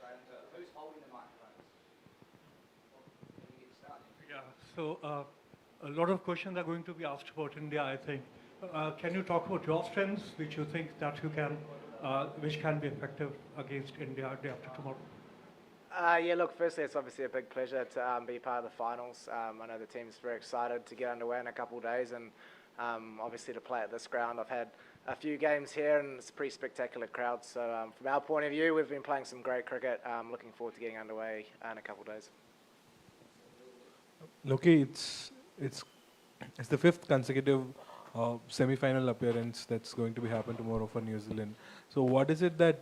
straight into it. Who's holding the microphones? Can you get started? Yeah, so a lot of questions are going to be asked about India, I think. Can you talk about your strengths, which you think that you can, which can be effective against India day after tomorrow? Yeah, look, firstly, it's obviously a big pleasure to be part of the finals. I know the team's very excited to get underway in a couple of days, and obviously to play at this ground. I've had a few games here, and it's a pretty spectacular crowd. So from our point of view, we've been playing some great cricket. Looking forward to getting underway in a couple of days. Loki, it's the fifth consecutive semi-final appearance that's going to be happen tomorrow for New Zealand. So what is it that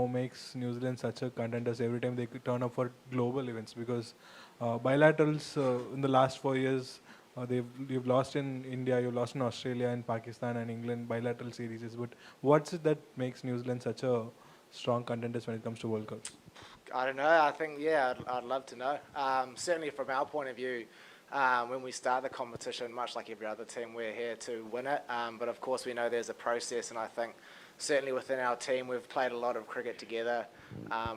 makes New Zealand such a contenders every time they could turn up for global events? Because bilaterals in the last 4 years, they've lost in India, you've lost in Australia and Pakistan and England bilateral series. But what's it that makes New Zealand such a strong contenders when it comes to World Cups? I don't know. I think, yeah, I'd love to know. Certainly from our point of view, when we start the competition, much like every other team, we're here to win it. But of course, we know there's a process, and I think certainly within our team, we've played a lot of cricket together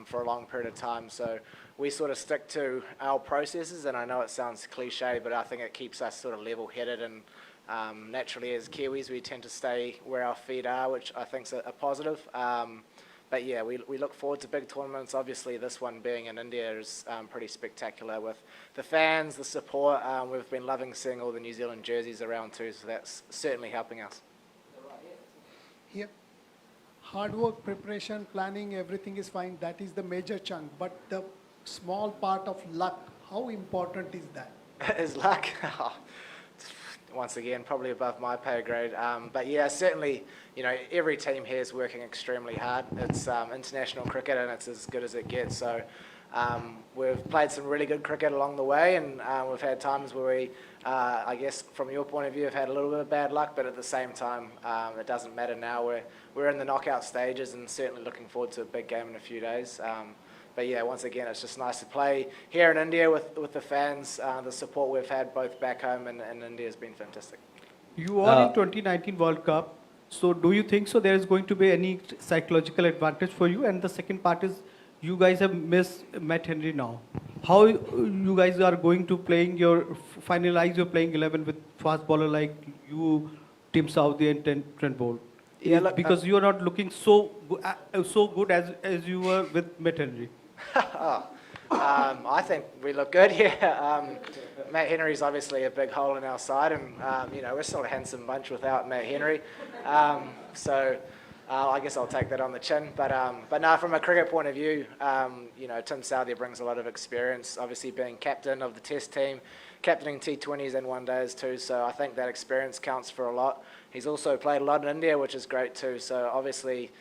for a long period of time. So we sort of stick to our processes, and I know it sounds cliche, but I think it keeps us sort of level-headed. And naturally, as Kiwis, we tend to stay where our feet are, which I think is a positive. But yeah, we look forward to big tournaments. Obviously, this one being in India is pretty spectacular with the fans, the support. We've been loving seeing all the New Zealand jerseys around too, so that's certainly helping us. Here, hard work, preparation, planning, everything is fine. That is the major chunk. But the small part of luck, how important is that? Is luck? Once again, probably above my pay grade. But yeah, certainly, every team here is working extremely hard. It's international cricket, and it's as good as it gets. So we've played some really good cricket along the way, and we've had times where we, I guess, from your point of view, have had a little bit of bad luck. But at the same time, it doesn't matter now. We're in the knockout stages, and certainly looking forward to a big game in a few days. But yeah, once again, it's just nice to play here in India with the fans. The support we've had both back home and in India has been fantastic. You are in 2019 World Cup, so do you think so there is going to be any psychological advantage for you? And the second part is, you guys have missed Matt Henry now. How you guys are going to finalize your playing 11 with fast bowler like you, Tim Southee and Trent Bolt? Yeah, look, because you are not looking so good as you were with Matt Henry. I think we look good here. Matt Henry's obviously a big hole in our side, and we're still a handsome bunch without Matt Henry. So I guess I'll take that on the chin. But no, from a cricket point of view, Tim Southee brings a lot of experience, obviously being captain of the Test team, captaining T20s and one days too. So I think that experience counts for a lot. He's also played a lot in India, which is great too. So obviously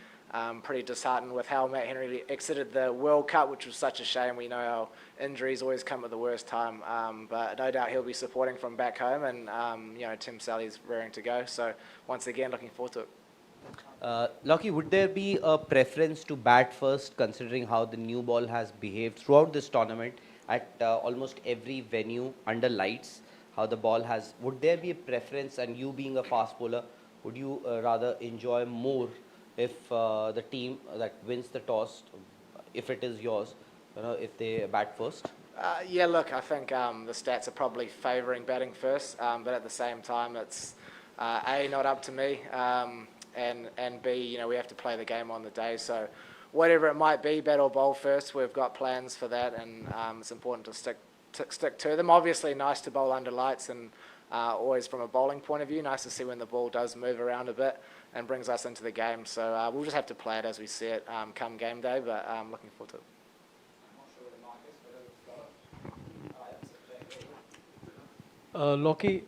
pretty disheartened with how Matt Henry exited the World Cup, which was such a shame. We know how injuries always come at the worst time. But no doubt he'll be supporting from back home, and Tim Southee's raring to go. So once again, looking forward to it. Lockie, would there be a preference to bat first, considering how the new ball has behaved throughout this tournament at almost every venue under lights? How the ball has, would there be a preference, and you being a fast bowler, would you rather enjoy more if the team that wins the toss, if it is yours, if they bat first? Yeah, look, I think the stats are probably favouring batting first, but at the same time, it's A, not up to me, and B, we have to play the game on the day. So whatever it might be, bat or bowl first, we've got plans for that, and it's important to stick to them. Obviously, nice to bowl under lights, and always from a bowling point of view, nice to see when the ball does move around a bit and brings us into the game. So we'll just have to play it as we see it come game day, but looking forward to it. Lockie,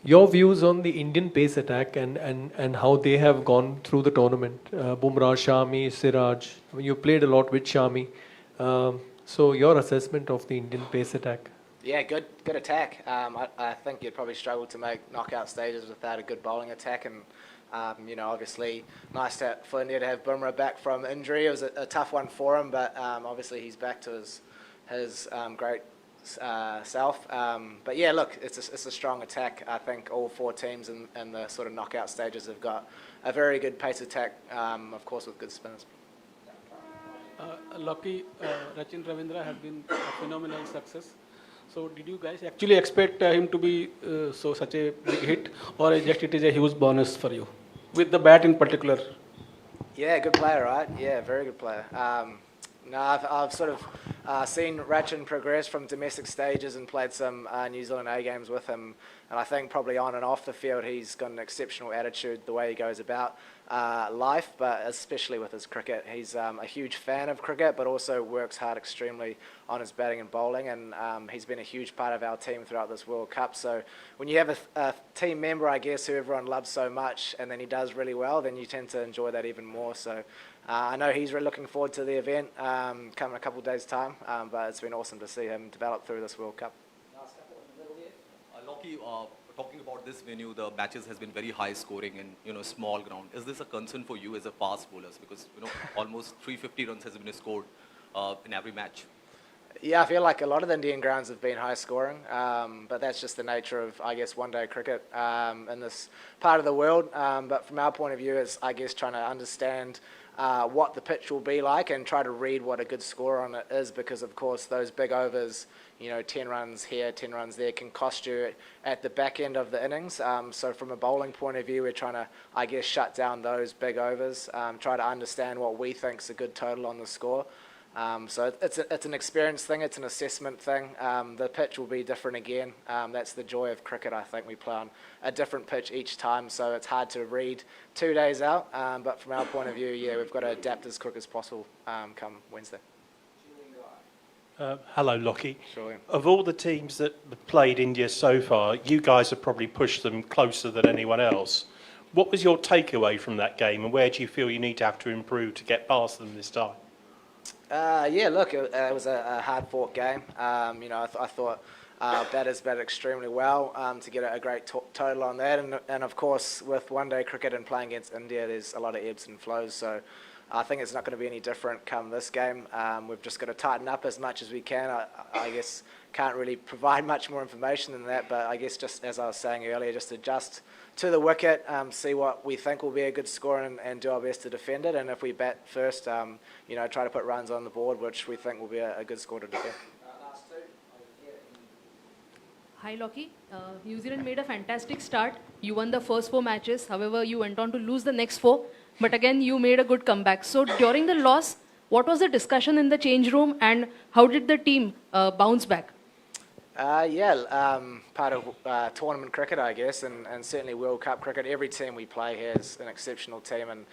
your views on the Indian pace attack and how they have gone through the tournament. Bumrah, Shami, Siraj, you played a lot with Shami. So your assessment of the Indian pace attack? Yeah, good attack. I think you'd probably struggle to make knockout stages without a good bowling attack, and obviously nice for India to have Bumrah back from injury. It was a tough one for him, but obviously he's back to his great self. But yeah, look, it's a strong attack. I think all four teams in the sort of knockout stages have got a very good pace attack, of course with good spinners. Lockie, Rachin Ravindra has been a phenomenal success. So did you guys actually expect him to be such a big hit, or just it is a huge bonus for you, with the bat in particular? Yeah, good player, right? Yeah, very good player. No, I've sort of seen Rachin progress from domestic stages and played some New Zealand A games with him. And I think probably on and off the field, he's got an exceptional attitude, the way he goes about life, but especially with his cricket. He's a huge fan of cricket, but also works hard extremely on his batting and bowling. And he's been a huge part of our team throughout this World Cup. So when you have a team member, I guess, who everyone loves so much, and then he does really well, then you tend to enjoy that even more. So I know he's really looking forward to the event coming a couple of days' time, but it's been awesome to see him develop through this World Cup. Lockie, talking about this venue, the matches has been very high scoring and small ground. Is this a concern for you as a fast bowlers? Because almost 350 runs has been scored in every match. Yeah, I feel like a lot of the Indian grounds have been high scoring, but that's just the nature of, I guess, one-day cricket in this part of the world. But from our point of view, it's, I guess, trying to understand what the pitch will be like and try to read what a good score on it is, because, of course, those big overs, 10 runs here, 10 runs there, can cost you at the back end of the innings. So from a bowling point of view, we're trying to, I guess, shut down those big overs, try to understand what we think is a good total on the score. So it's an experience thing, it's an assessment thing. The pitch will be different again. That's the joy of cricket, I think. We play on a different pitch each time, so it's hard to read 2 days out. But from our point of view, yeah, we've got to adapt as quick as possible come Wednesday. Hello, Lockie. Sure. Of all the teams that have played India so far, you guys have probably pushed them closer than anyone else. What was your takeaway from that game, and where do you feel you need to have to improve to get past them this time? Yeah, look, it was a hard-fought game. I thought batters batted extremely well to get a great total on that. And of course, with one-day cricket and playing against India, there's a lot of ebbs and flows. So I think it's not going to be any different come this game. We've just got to tighten up as much as we can. I guess can't really provide much more information than that, but I guess just as I was saying earlier, just adjust to the wicket, see what we think will be a good score and do our best to defend it. And if we bat first, try to put runs on the board, which we think will be a good score to defend. Hi Lockie, New Zealand made a fantastic start. You won the first 4 matches. However, you went on to lose the next 4. But again, you made a good comeback. So during the loss, what was the discussion in the change room and how did the team bounce back? Part of tournament cricket, I guess, and certainly World Cup cricket. Every team we play has an exceptional team and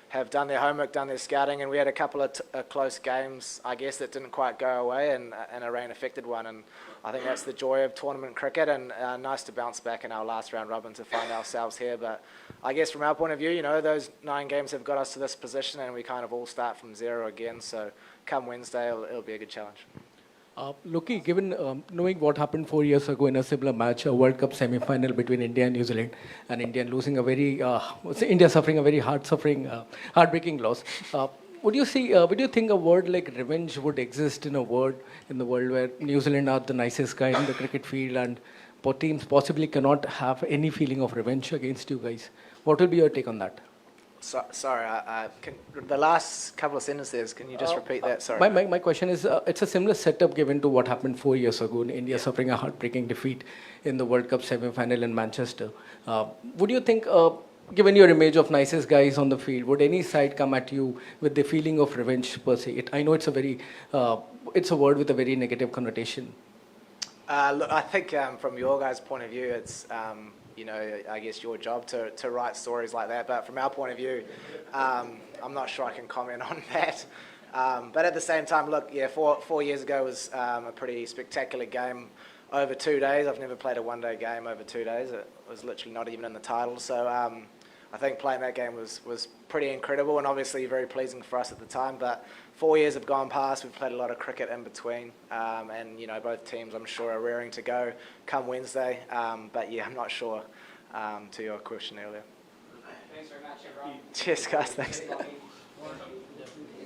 have done their homework, done their scouting, and we had a couple of close games, I guess, that didn't quite go away, and a rain-affected one. And I think that's the joy of tournament cricket, and nice to bounce back in our last round robin to find ourselves here. But I guess from our point of view, those 9 games have got us to this position, and we kind of all start from zero again. So come Wednesday, it'll be a good challenge. Lockie, given knowing what happened 4 years ago in a similar match, a World Cup semi-final between India and New Zealand, and India losing India suffering a very heartbreaking loss. Would you think a word like revenge would exist in the world where New Zealand are the nicest guy in the cricket field, and teams possibly cannot have any feeling of revenge against you guys? What will be your take on that? Sorry, the last couple of sentences, can you just repeat that? Sorry. My question is, it's a similar setup given to what happened 4 years ago in India suffering a heartbreaking defeat in the World Cup semi-final in Manchester. Would you think, given your image of nicest guys on the field, would any side come at you with the feeling of revenge per se? I know it's a word with a very negative connotation. Look, I think from your guys' point of view, it's I guess your job to write stories like that. But from our point of view, I'm not sure I can comment on that. But at the same time, look, yeah, 4 years ago was a pretty spectacular game over 2 days. I've never played a one-day game over 2 days. It was literally not even in the title. So I think playing that game was pretty incredible and obviously very pleasing for us at the time. But 4 years have gone past. We've played a lot of cricket in between, and both teams, I'm sure, are raring to go come Wednesday. But yeah, I'm not sure to your question earlier. Thanks very much, everyone. Cheers, guys. Thanks.